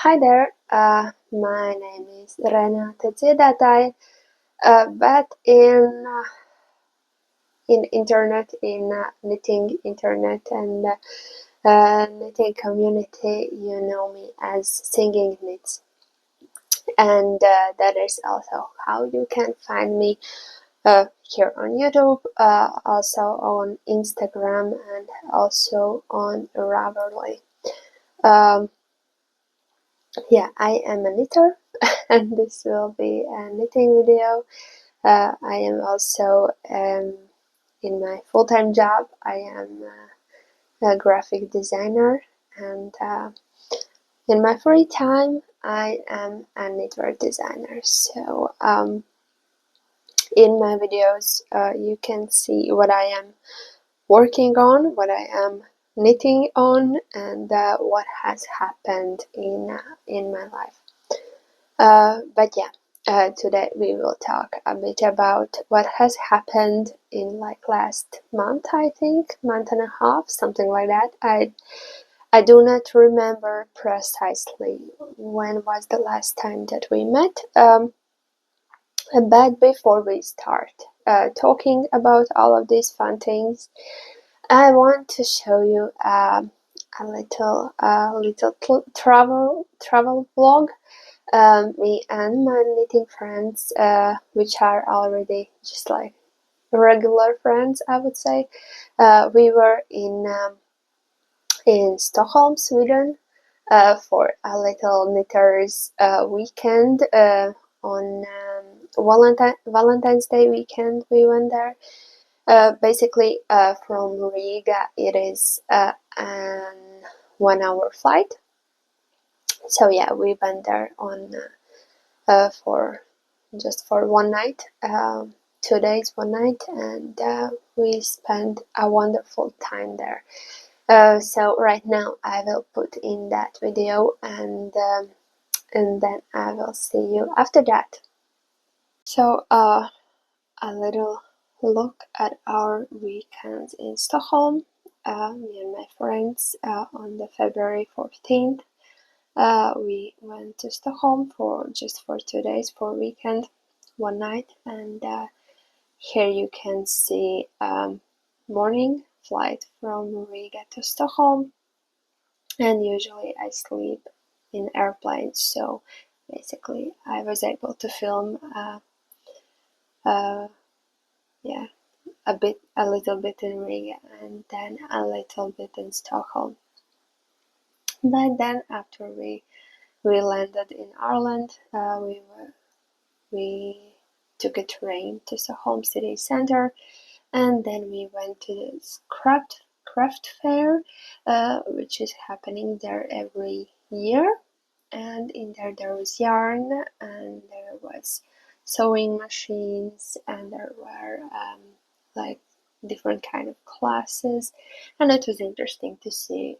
Hi there, my name is Renate Zedatai, but in internet, in knitting internet and knitting community, you know me as Singing Knits, and that is also how you can find me here on YouTube, also on Instagram, and also on Ravelry. Yeah, I am a knitter, and this will be a knitting video. I am also in my full-time job. I am a graphic designer, and in my free time, I am a knitwear designer. So in my videos, you can see what I am working on, what I am knitting on, and what has happened in my life. But yeah, today we will talk a bit about what has happened in like last month, I think, month and a half, something like that. I do not remember precisely when was the last time that we met. But before we start talking about all of these fun things, I want to show you a little travel vlog. Me and my knitting friends, which are already just like regular friends, I would say. We were in Stockholm, Sweden, for a little knitters weekend on Valentine's Day weekend. We went there. Basically, from Riga, it is an 1 hour flight. So yeah, we went there on for just for one night, 2 days, one night, and we spent a wonderful time there. So right now I will put in that video, and then I will see you after that. So a little look at our weekends in Stockholm. Me and my friends on the February 14th. We went to Stockholm for 2 days for a weekend, one night, and here you can see morning flight from Riga to Stockholm. And usually I sleep in airplanes, so basically I was able to film yeah, a little bit in Riga and then a little bit in Stockholm. But then after we landed in Ireland, we took a train to Stockholm city center, and then we went to this craft fair, which is happening there every year. And in there was yarn, and there was sewing machines, and there were like different kind of classes, and it was interesting to see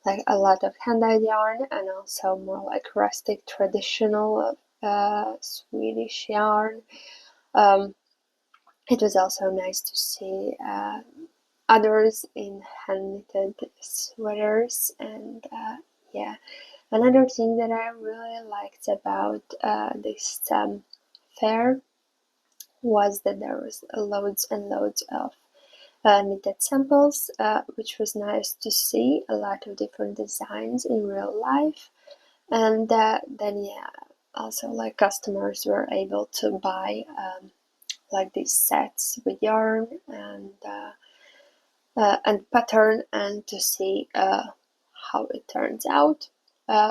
like a lot of hand-dyed yarn, and also more like rustic traditional Swedish yarn. It was also nice to see others in hand-knitted sweaters, and yeah. Another thing that I really liked about this fair was that there was loads and loads of knitted samples, which was nice to see a lot of different designs in real life. And then yeah, also like customers were able to buy like these sets with yarn and pattern, and to see how it turns out,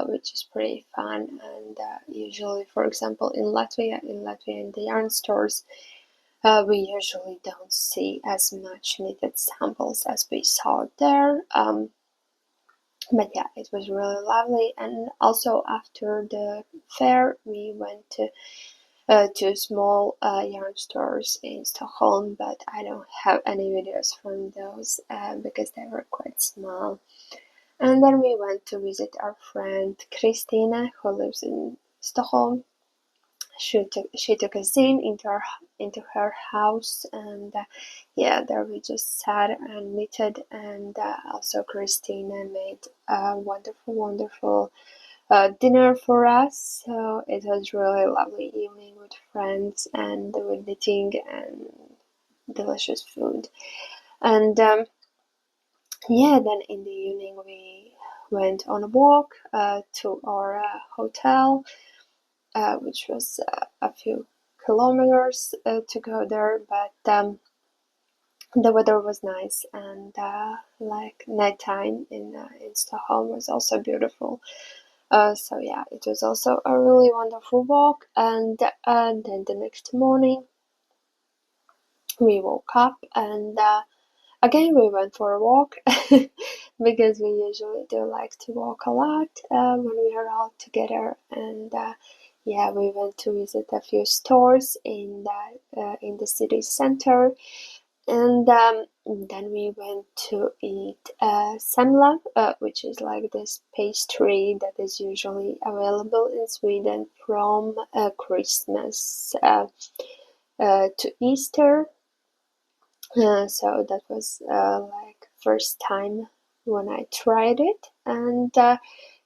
which is pretty fun. And usually, for example, in Latvia in the yarn stores, we usually don't see as much knitted samples as we saw there. But yeah, it was really lovely. And also after the fair, we went to two small yarn stores in Stockholm, but I don't have any videos from those because they were quite small. And then we went to visit our friend Christina, who lives in Stockholm. She took us into her house, and yeah, there we just sat and knitted. And also Christina made wonderful dinner for us. So it was really lovely evening with friends and with knitting and delicious food. And yeah, then in the evening we went on a walk to our hotel, which was a few kilometers to go there, but the weather was nice, and like nighttime in Stockholm was also beautiful. So yeah, it was also a really wonderful walk, and then the next morning we woke up and again we went for a walk because we usually do like to walk a lot when we are all together, and yeah, we went to visit a few stores in the city center, and then we went to eat semla, which is like this pastry that is usually available in Sweden from Christmas to Easter. So that was like first time when I tried it, and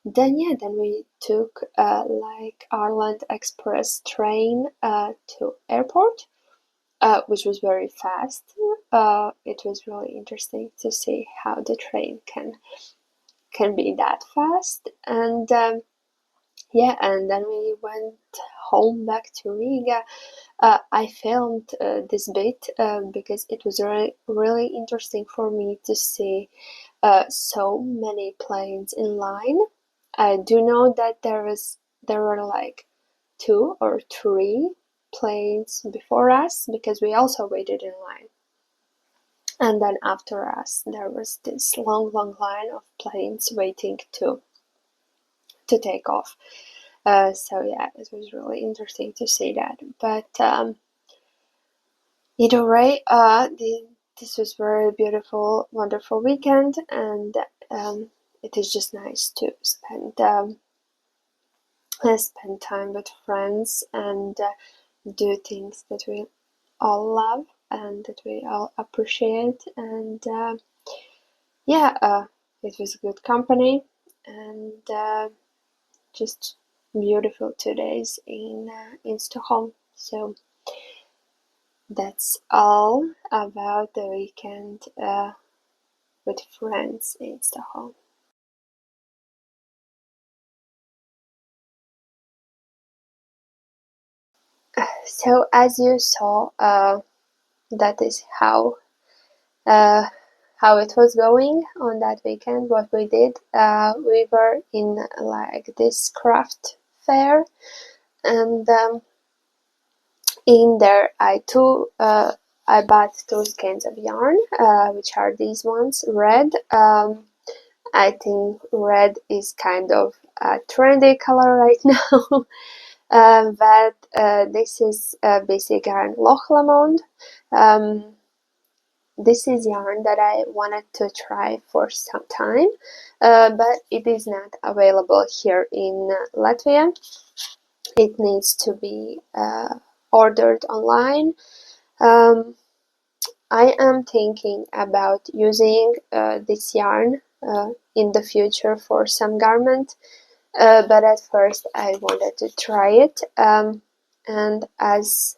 then yeah, then we took like Arland Express train to airport, which was very fast. It was really interesting to see how the train can be that fast, and yeah, and then we went home back to Riga. I filmed this bit because it was really interesting for me to see so many planes in line. I do know that there were like two or three planes before us because we also waited in line. And then after us, there was this long line of planes waiting to take off. So yeah, it was really interesting to see that. But either way, this was very beautiful, wonderful weekend, and it is just nice to spend time with friends and do things that we all love and that we all appreciate. And yeah, it was good company, and just beautiful 2 days in Stockholm. So that's all about the weekend with friends in Stockholm. So as you saw, that is uh, how it was going on that weekend. What we did, we were in like this craft fair, and in there I bought two skeins of yarn, which are these ones, red. I think red is kind of a trendy color right now. But this is basic yarn Loch Lomond. Um, this is yarn that I wanted to try for some time, but it is not available here in Latvia. It needs to be ordered online. Um, I am thinking about using this yarn in the future for some garment, but at first I wanted to try it. And as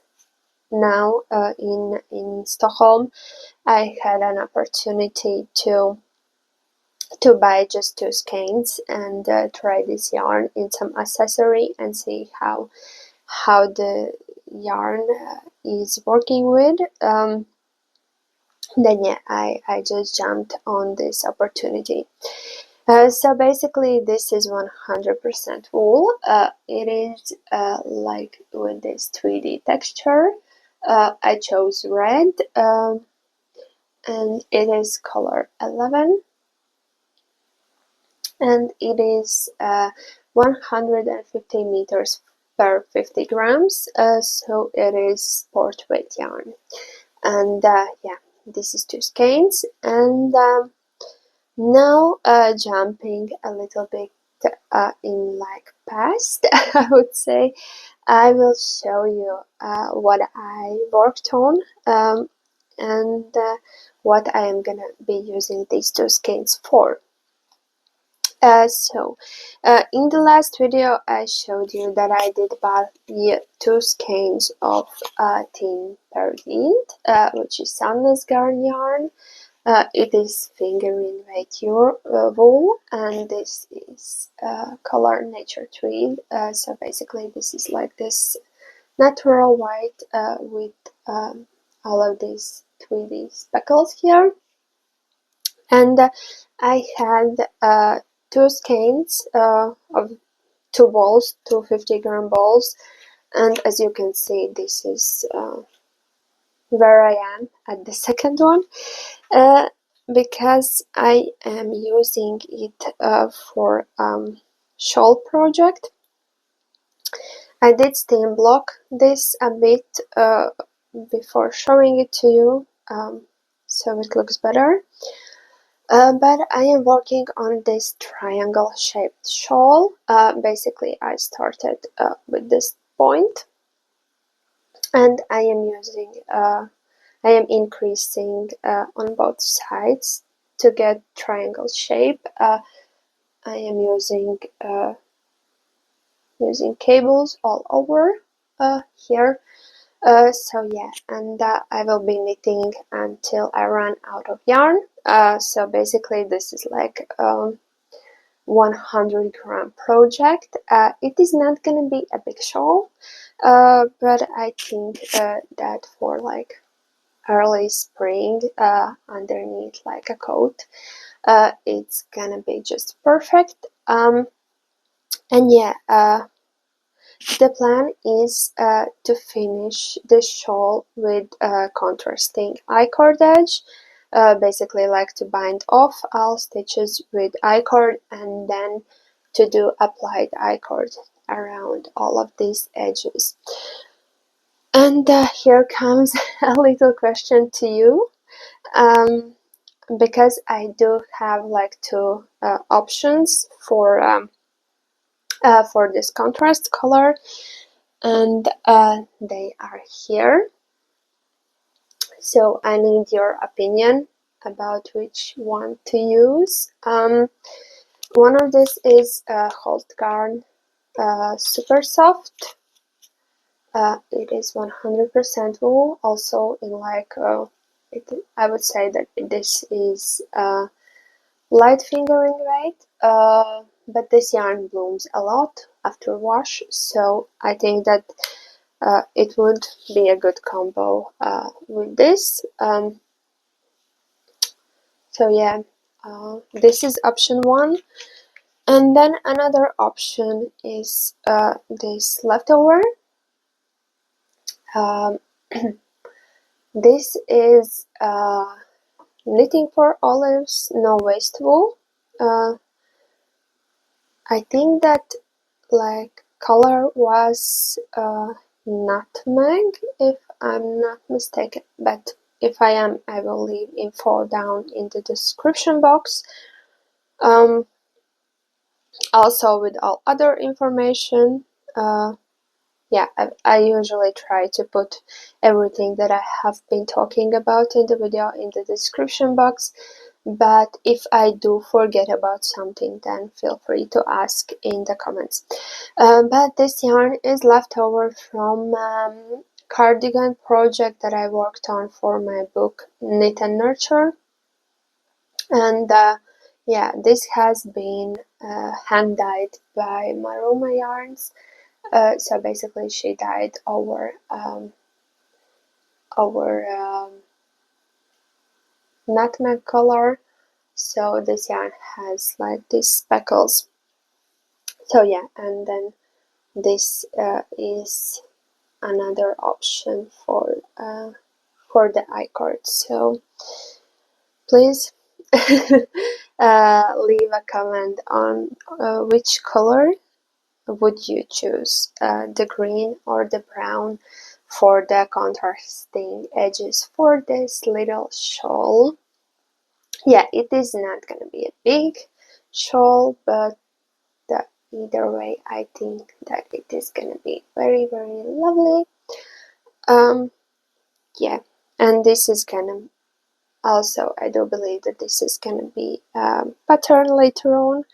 now in Stockholm, I had an opportunity to buy just two skeins and try this yarn in some accessory and see how the yarn is working with. Then yeah, I just jumped on this opportunity. So basically this is 100% wool. It is like with this 3D texture. I chose red, and it is color 11, and it is 150 meters per 50 grams, so it is sport weight yarn. And yeah, this is two skeins, and now jumping a little bit in like past, I would say, I will show you what I worked on, and what I am gonna be using these two skeins for. In the last video I showed you that I did buy 2 skeins of Team Peridine, which is sunless yarn. It is fingering weight wool, and this is color Nature Tweed. So basically this is like this natural white with all of these tweedy speckles here. And I had 2 skeins of 2 balls, 250-gram balls, and as you can see, this is where I am at the second one, because I am using it for shawl project. I did steam block this a bit before showing it to you, so it looks better. But I am working on this triangle shaped shawl. Basically I started with this point, and I am increasing on both sides to get triangle shape. I am using cables all over here. So yeah, and I will be knitting until I run out of yarn. So basically this is like 100-gram project. It is not gonna be a big shawl, but I think that for like early spring, underneath like a coat, it's gonna be just perfect. And yeah, the plan is to finish this shawl with contrasting I-cord edge. Basically like to bind off all stitches with I-cord and then to do applied I-cord around all of these edges. And here comes a little question to you, because I do have like 2 options for this contrast color, and they are here. So I need your opinion about which one to use. One of this is Holt Garn Super Soft. It is 100% wool, also in like I would say that this is light fingering weight, but this yarn blooms a lot after wash, so I think that it would be a good combo with this. So yeah, this is option 1. And then another option is this leftover. This is Knitting for Olives No Waste Wool. I think that like color was nutmeg, if I'm not mistaken, but if I am, I will leave info down in the description box. Also with all other information. Yeah, I usually try to put everything that I have been talking about in the video in the description box, but if I do forget about something, then feel free to ask in the comments. But this yarn is left over from cardigan project that I worked on for my book Knit and Nurture, and yeah, this has been hand dyed by Maroma Yarns. So basically she dyed over nutmeg color, so this yarn has like these speckles. So yeah, and then this is another option for the I-cord. So please leave a comment on which color would you choose, the green or the brown, for the contrasting edges for this little shawl. Yeah, it is not gonna be a big shawl, but either way I think that it is gonna be very lovely. Yeah, and this is gonna also, I do believe that this is gonna be pattern later on.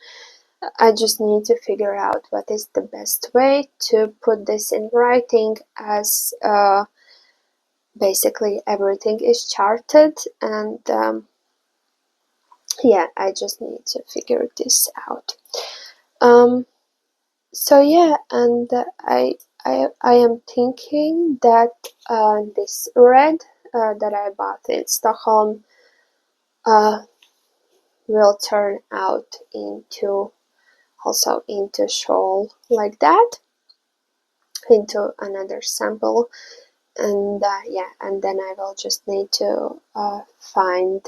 I just need to figure out what is the best way to put this in writing, as basically everything is charted, and yeah, I just need to figure this out. So yeah, and I am thinking that this red that I bought in Stockholm will turn out into also into shawl like that, into another sample, and yeah, and then I will just need to find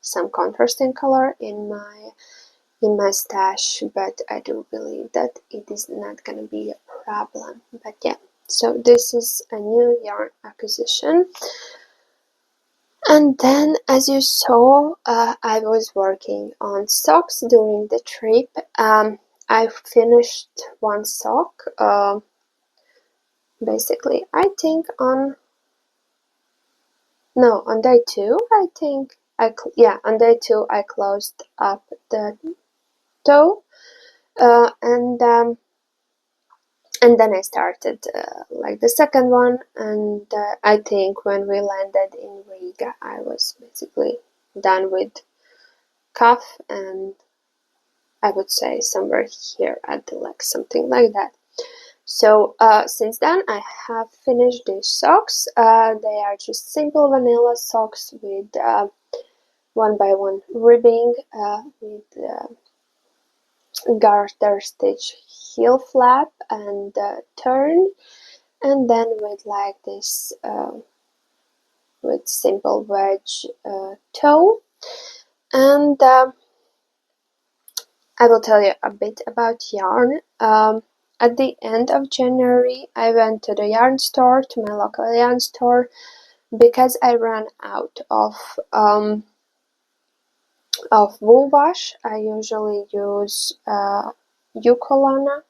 some contrasting color in my stash, but I do believe that it is not gonna be a problem. But yeah, so this is a new yarn acquisition. And then, as you saw, I was working on socks during the trip. I finished one sock, basically, I think on day 2, I think, yeah, on day 2 I closed up the toe, and then I started like the second one, and I think when we landed in Riga, I was basically done with cuff, and I would say somewhere here at the leg, something like that. So since then I have finished these socks. They are just simple vanilla socks with 1x1 ribbing, with garter stitch heel flap and turn, and then with like this with simple wedge toe. And I will tell you a bit about yarn. At the end of January, I went to the yarn store, to my local yarn store, because I ran out of wool wash. I usually use Eucolana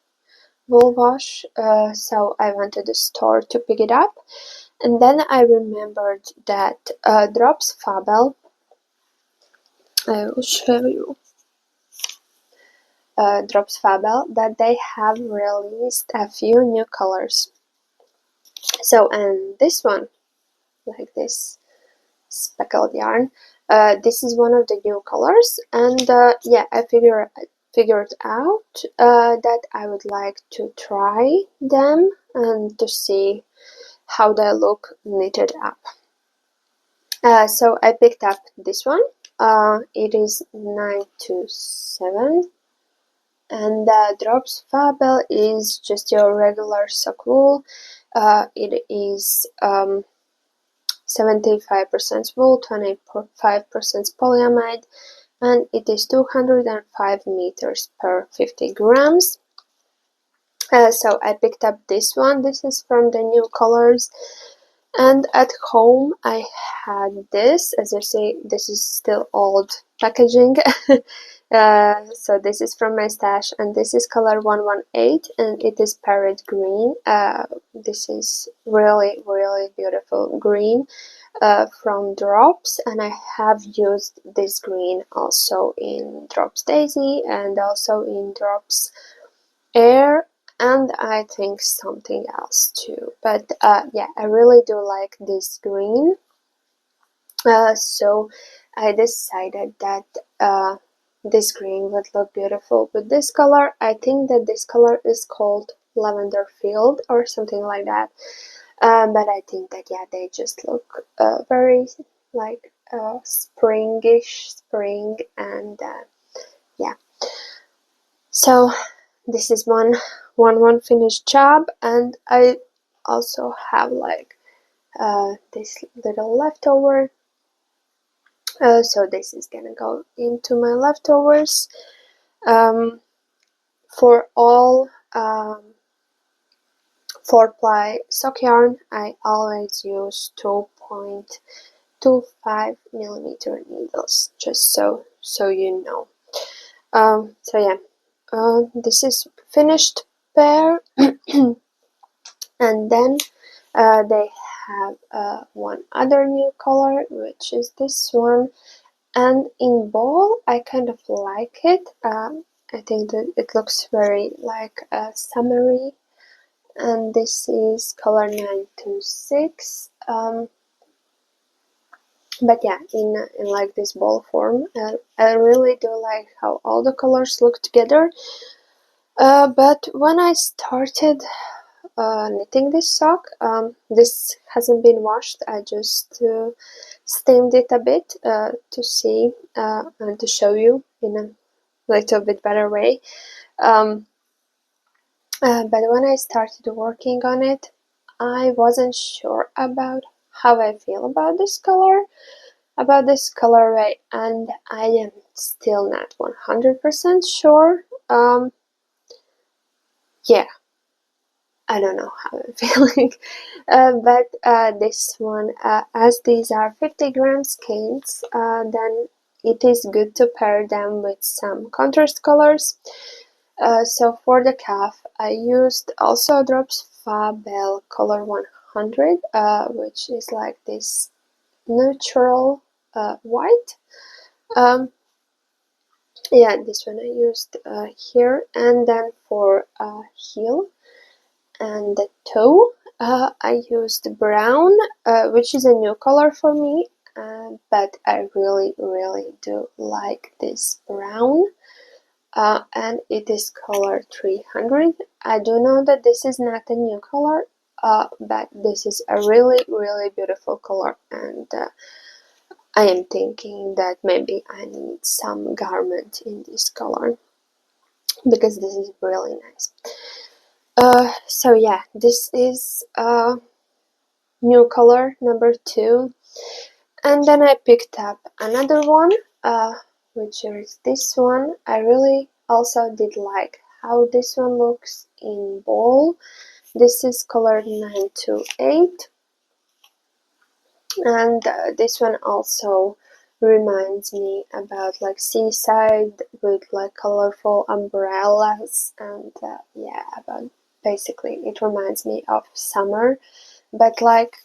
wool wash, so I went to the store to pick it up, and then I remembered that Drops Fabel, I will show you, Drops Fabel, that they have released a few new colors. So, and this one, like this speckled yarn, this is one of the new colors, and yeah, I figured out that I would like to try them and to see how they look knitted up. So I picked up this one. It is 927, and Drops Fabel is just your regular sock wool. It is 75% wool, 25% polyamide, and it is 205 meters per 50 grams. So I picked up this one. This is from the new colors. And at home I had this. As you see, this is still old packaging. So this is from my stash, and this is color 118, and it is parrot green. This is really, really beautiful green from Drops, and I have used this green also in Drops Daisy and also in Drops Air, and I think something else too. But yeah, I really do like this green. So I decided that this green would look beautiful with this color. I think that this color is called Lavender Field or something like that. But I think that, yeah, they just look very like springish, spring, and yeah. So this is one finished job, and I also have like this little leftover. So this is gonna go into my leftovers. For all 4-ply sock yarn, I always use 2.25 millimeter needles, just so you know. So yeah, this is finished pair. And then they have one other new color, which is this one, and in ball I kind of like it. I think that it looks very like summery. And this is color 926. But yeah, in like this ball form, I really do like how all the colors look together. But when I started knitting this sock, this hasn't been washed. I just steamed it a bit to see and to show you in a little bit better way. But when I started working on it, I wasn't sure about how I feel about this color, about this colorway, and I am still not 100% sure. Yeah, I don't know how I'm feeling. But this one, as these are 50 gram skeins, then it is good to pair them with some contrast colors. So for the calf, I used also Drops Fabel Color 100, which is like this neutral white. Yeah, this one I used here. And then for heel and the toe, I used brown, which is a new color for me, but I really do like this brown. And it is color 300. I do know that this is not a new color, but this is a really beautiful color, and I am thinking that maybe I need some garment in this color because this is really nice. So yeah, this is new color number 2, and then I picked up another one, which is this one. I really also did like how this one looks in ball. This is color 928, and this one also reminds me about like seaside with like colorful umbrellas, and yeah, about basically it reminds me of summer, but like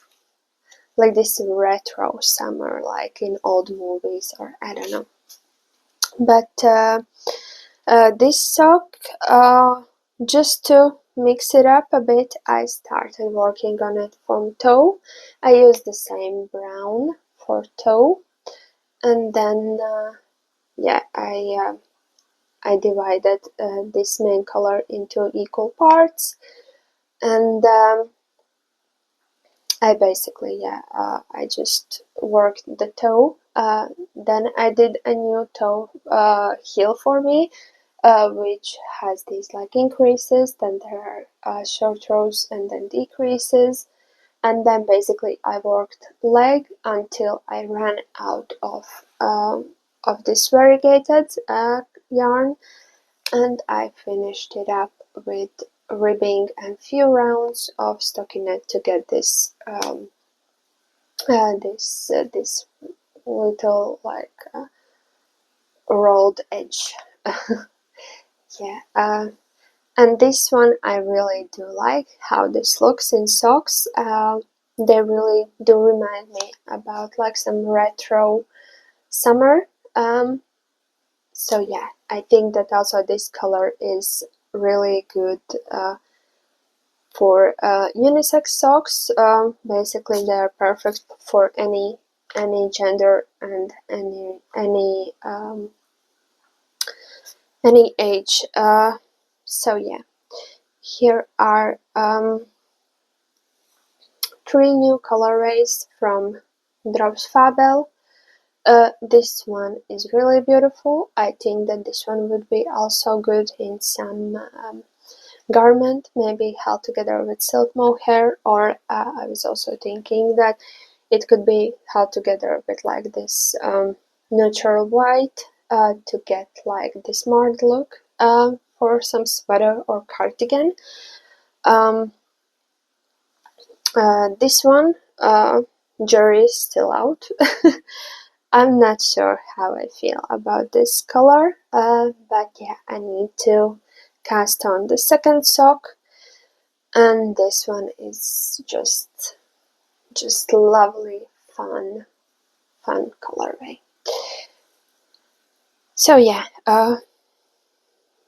this retro summer, like in old movies, or I don't know. But this sock, just to mix it up a bit, I started working on it from toe. I used the same brown for toe, and then yeah, I divided this main color into equal parts, and I basically, yeah, I just worked the toe. Then I did a new toe heel for me, which has these like increases, then there are short rows and then decreases, and then basically I worked leg until I ran out of this variegated yarn, and I finished it up with ribbing and few rounds of stockinette to get this this little like rolled edge. Yeah, and this one I really do like how this looks in socks. They really do remind me about like some retro summer. So yeah, I think that also this color is really good for unisex socks. Basically, they are perfect for any gender and any age. So yeah, here are 3 new colorways from Drops Fabel. This one is really beautiful. I think that this one would be also good in some garment, maybe held together with silk mohair, or I was also thinking that it could be held together with like this neutral white to get like this smart look for some sweater or cardigan. This one, jury is still out. I'm not sure how I feel about this color, but yeah, I need to cast on the second sock, and this one is just lovely, fun colorway. So yeah,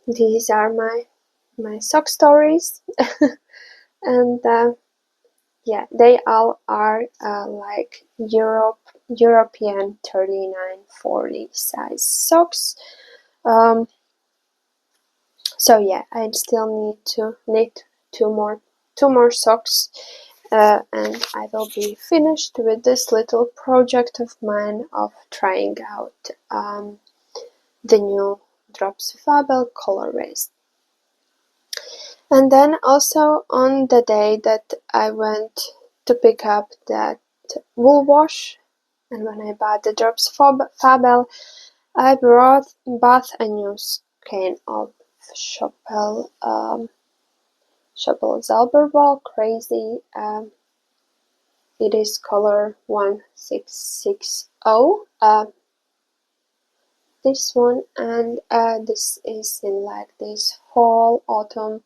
these are my sock stories. And yeah, they all are like European 39-40 size socks. So yeah, I still need to knit two more socks, and I will be finished with this little project of mine of trying out the new Drops Fabel colorways. And then also on the day that I went to pick up that wool wash, and when I bought the Drops Fabel, I bought a new skein of Chapelle Zauberball Crazy. It is color 1660. This one, and this is in like this fall autumn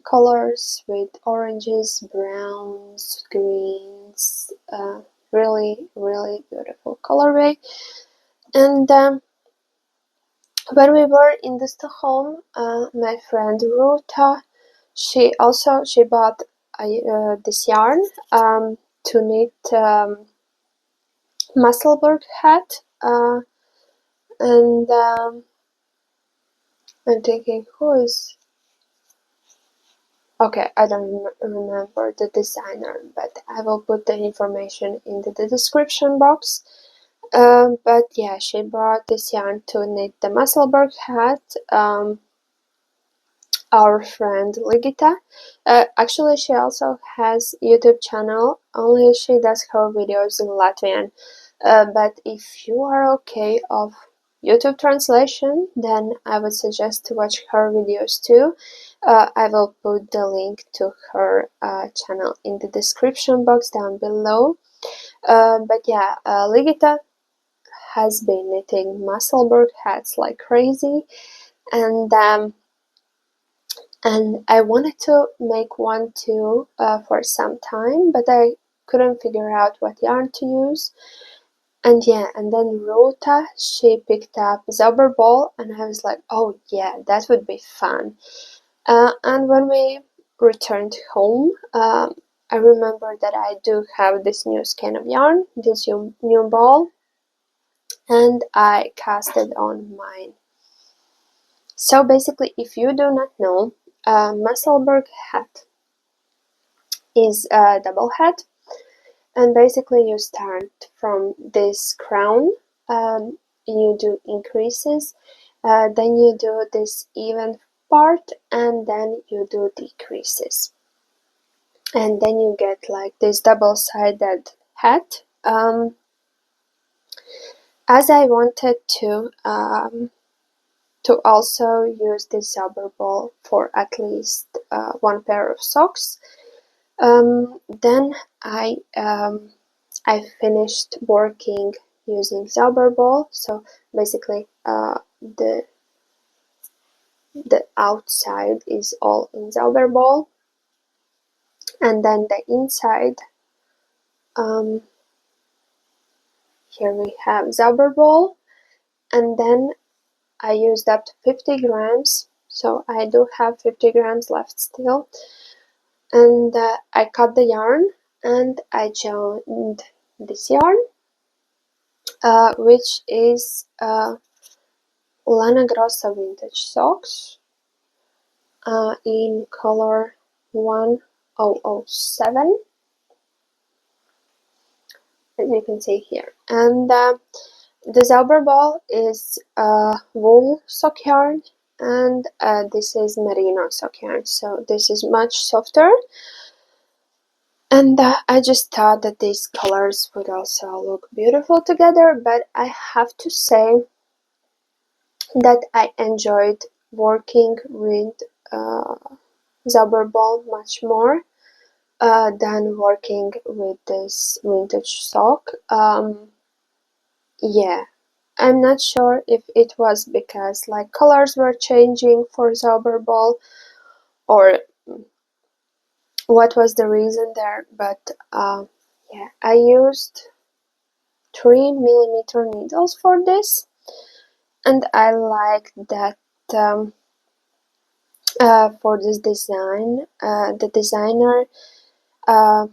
colors with oranges, browns, greens. Really beautiful colorway. And when we were in the Stockholm, my friend Ruta, she bought this yarn to knit Musselburgh hat, and I'm thinking, who is... Okay, I don't remember the designer, but I will put the information into the description box. But yeah, she brought this yarn to knit the Musselburgh hat. Our friend Ligita. Actually, she also has YouTube channel, only she does her videos in Latvian. But if you are okay of YouTube translation, then I would suggest to watch her videos too. I will put the link to her channel in the description box down below. But yeah, Ligita has been knitting Musselburgh hats like crazy, and I wanted to make one too for some time, but I couldn't figure out what yarn to use. And yeah, and then Rota, she picked up Zauberball, and I was like, oh yeah, that would be fun. And when we returned home, I remember that I do have this new skein of yarn, this new ball, and I cast it on mine. So basically, if you do not know, Musselburgh hat is a double hat, and basically you start from this crown, you do increases, then you do this even part, and then you do decreases, and then you get like this double-sided hat. As I wanted to also use this Zauberball for at least one pair of socks, then I finished working using Zauberball. So basically, the outside is all in Zauberball, and then the inside. Here we have Zauberball, and then I used up to 50 grams, so I do have 50 grams left still. And I cut the yarn, and I joined this yarn, which is Lana Grossa Vintage Socks in color 1007, as you can see here. And the Zauberball is wool sock yarn, and this is merino sock yarn, so this is much softer. And I just thought that these colors would also look beautiful together, but I have to say that I enjoyed working with Zauberball much more than working with this vintage sock. Yeah, I'm not sure if it was because like colors were changing for Zauberball or what was the reason there, but yeah, I used 3mm needles for this, and I like that For this design, the designer uh,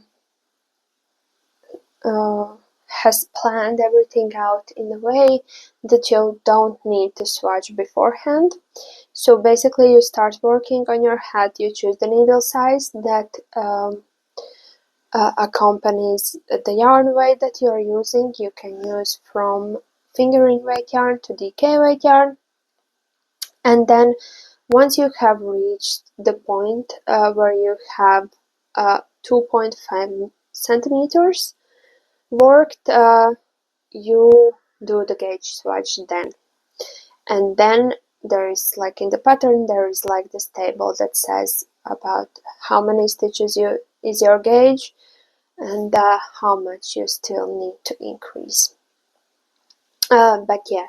uh, has planned everything out in a way that you don't need to swatch beforehand. So basically you start working on your hat, you choose the needle size that accompanies the yarn weight that you are using. You can use from fingering weight yarn to DK weight yarn, and then once you have reached the point where you have 2.5 centimeters worked, you do the gauge swatch then. And then there is, like in the pattern, there is like this table that says about how many stitches is your gauge, and how much you still need to increase. But yeah,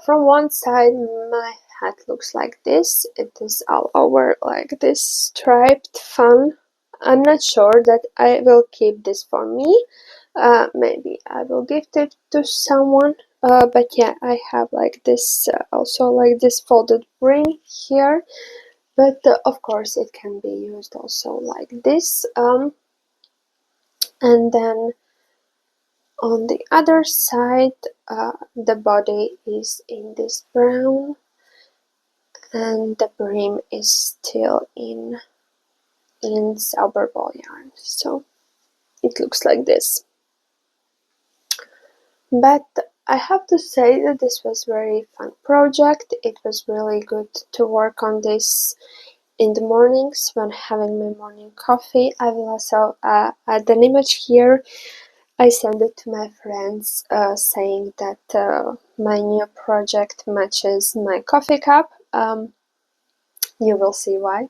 from one side my hat looks like this. It is all over like this striped fun. I'm not sure that I will keep this for me. Maybe I will gift it to someone. But yeah, I have like this, also like this folded brim here. But of course it can be used also like this. And then on the other side, the body is in this brown, and the brim is still in silver ball yarn. So it looks like this. But I have to say that this was a very fun project. It was really good to work on this in the mornings when having my morning coffee. I will also add an image here. I sent it to my friends saying that my new project matches my coffee cup. You will see why.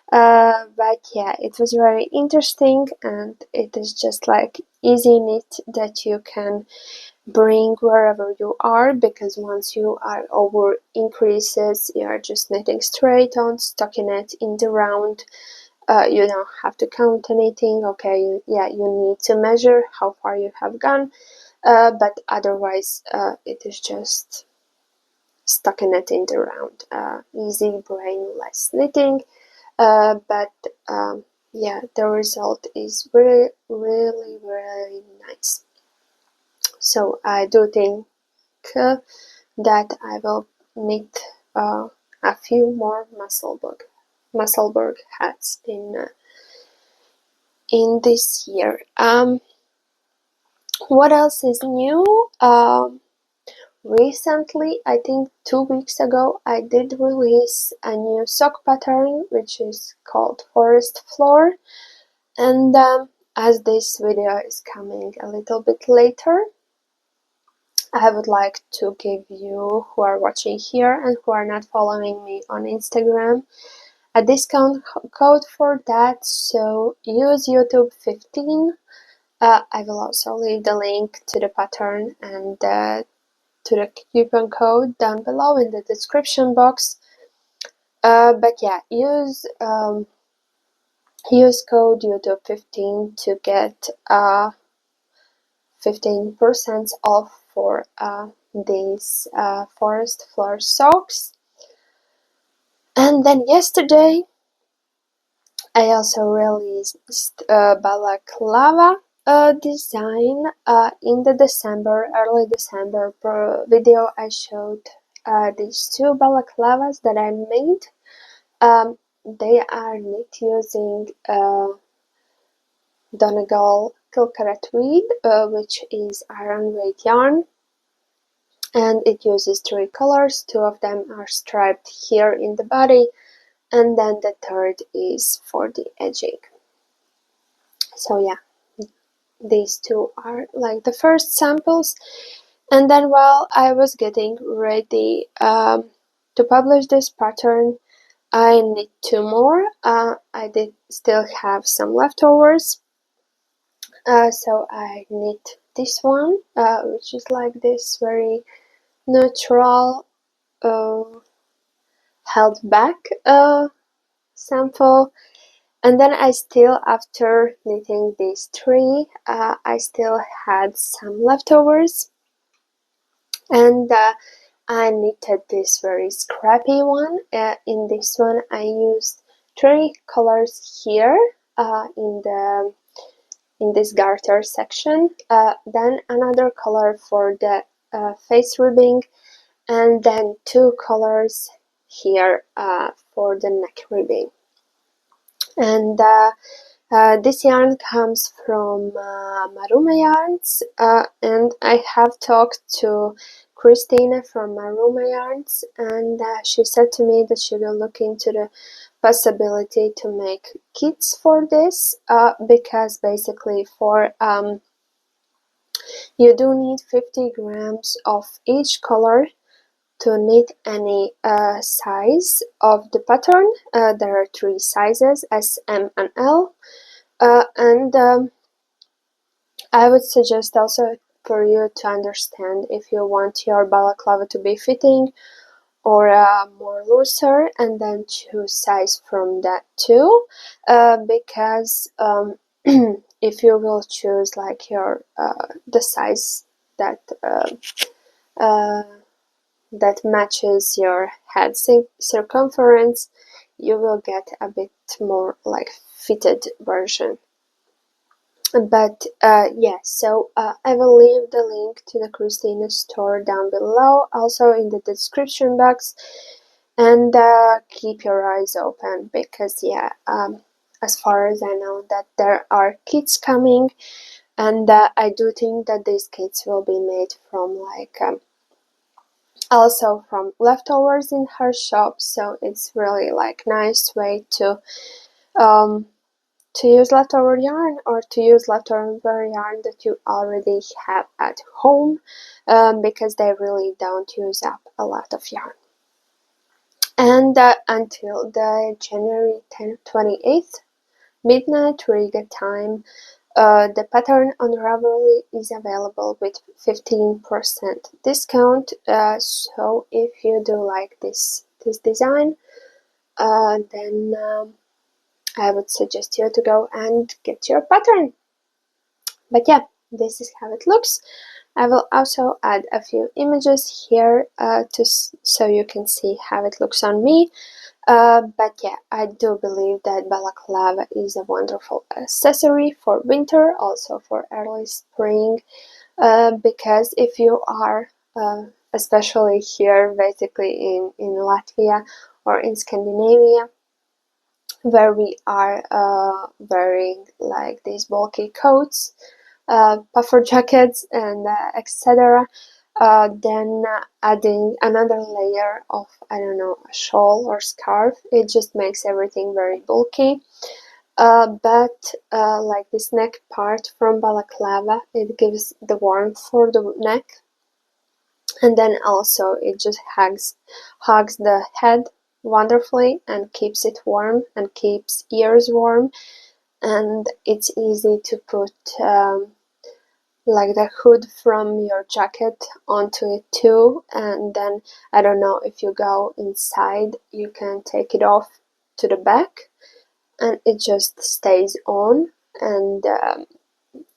But yeah, it was very interesting, and it is just like easy knit that you can bring wherever you are, because once you are over increases, you are just knitting straight on, stocking it in the round. You don't have to count anything. Okay, you need to measure how far you have gone, but otherwise it is just stocking it in the round. Easy, brainless knitting, but yeah, the result is really, really, really nice. So I do think that I will knit a few more Musselburgh hats in this year. What else is new? Recently, I think 2 weeks ago, I did release a new sock pattern, which is called Forest Floor. And as this video is coming a little bit later, I would like to give you, who are watching here and who are not following me on Instagram, a discount code for that. So use YouTube 15. I will also leave the link to the pattern and to the coupon code down below in the description box. But yeah, use code YouTube 15 to get 15% off for these Forest Floor socks. And then yesterday I also released balaclava design in the early December video. I showed these two balaclavas that I made. They are knit using Donegal Kilcaret Weed, which is iron weight yarn, and it uses 3 colors. 2 of them are striped here in the body, and then the third is for the edging. So yeah, these two are like the first samples. And then while I was getting ready to publish this pattern, I knit 2 more. I did still have some leftovers, so I knit this one, which is like this very neutral, held back sample. And then I still, after knitting these 3, I still had some leftovers, and I knitted this very scrappy one. In this one I used 3 colors here in this garter section, then another color for the face ribbing, and then 2 colors here for the neck ribbing. And this yarn comes from Maruma Yarns, and I have talked to Christina from Maruma Yarns, and she said to me that she will look into the possibility to make kits for this, because basically for you do need 50 grams of each color to knit any size of the pattern. There are 3 sizes, S, M and L, and I would suggest also for you to understand if you want your balaclava to be fitting or more looser, and then choose size from that too, because if you will choose like your the size that that matches your head circumference, you will get a bit more like fitted version. But yeah, so I will leave the link to the Christina store down below, also in the description box, and keep your eyes open, because yeah, as far as I know that there are kits coming, and I do think that these kits will be made from like also from leftovers in her shop, so it's really like nice way to use leftover yarn, or to use leftover yarn that you already have at home, because they really don't use up a lot of yarn. And until the January 28th midnight Riga time, the pattern on Ravelry is available with 15% discount. So if you do like this design, then I would suggest you to go and get your pattern. But yeah, this is how it looks. I will also add a few images here so you can see how it looks on me. But yeah, I do believe that balaclava is a wonderful accessory for winter, also for early spring, because if you are, especially here basically in Latvia or in Scandinavia, where we are wearing like these bulky coats, puffer jackets and etc., then adding another layer of, I don't know, a shawl or scarf, it just makes everything very bulky. But like this neck part from balaclava, it gives the warmth for the neck, and then also it just hugs the head wonderfully and keeps it warm and keeps ears warm, and it's easy to put like the hood from your jacket onto it too, and then I don't know, if you go inside you can take it off to the back and it just stays on, and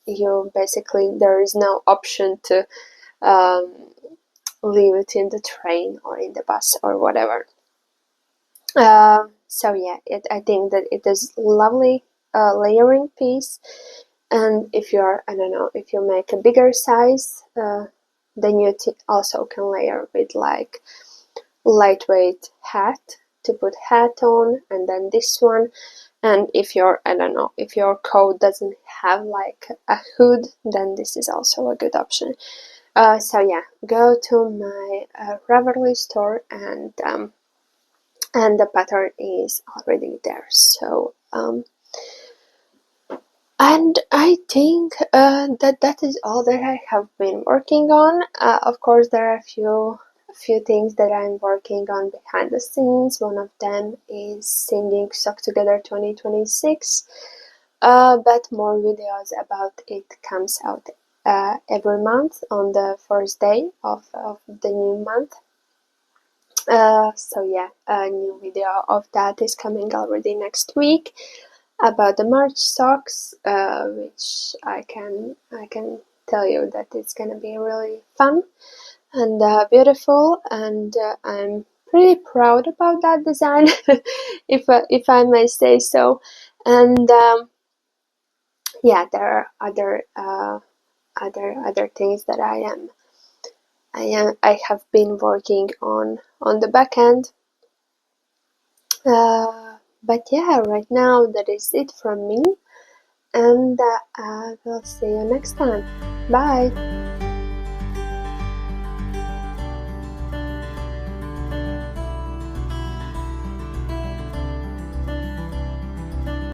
you basically, there is no option to leave it in the train or in the bus or whatever. So yeah, I think that it is lovely layering piece. And if you're, I don't know, if you make a bigger size, then you also can layer with like lightweight hat to put hat on, and then this one. And if you're, I don't know, if your coat doesn't have like a hood, then this is also a good option. So yeah, go to my Ravelry store, and the pattern is already there. So and I think that is all that I have been working on. Of course, there are a few things that I'm working on behind the scenes. One of them is singing Sock Together 2026, but more videos about it comes out every month on the first day of the new month. So yeah, a new video of that is coming already next week, about the March socks, which I can tell you that it's gonna be really fun. and beautiful, and I'm pretty proud about that design, if I may say so. And yeah, there are other things that I have been working on the back end. But yeah, right now that is it from me, and I will see you next time. Bye.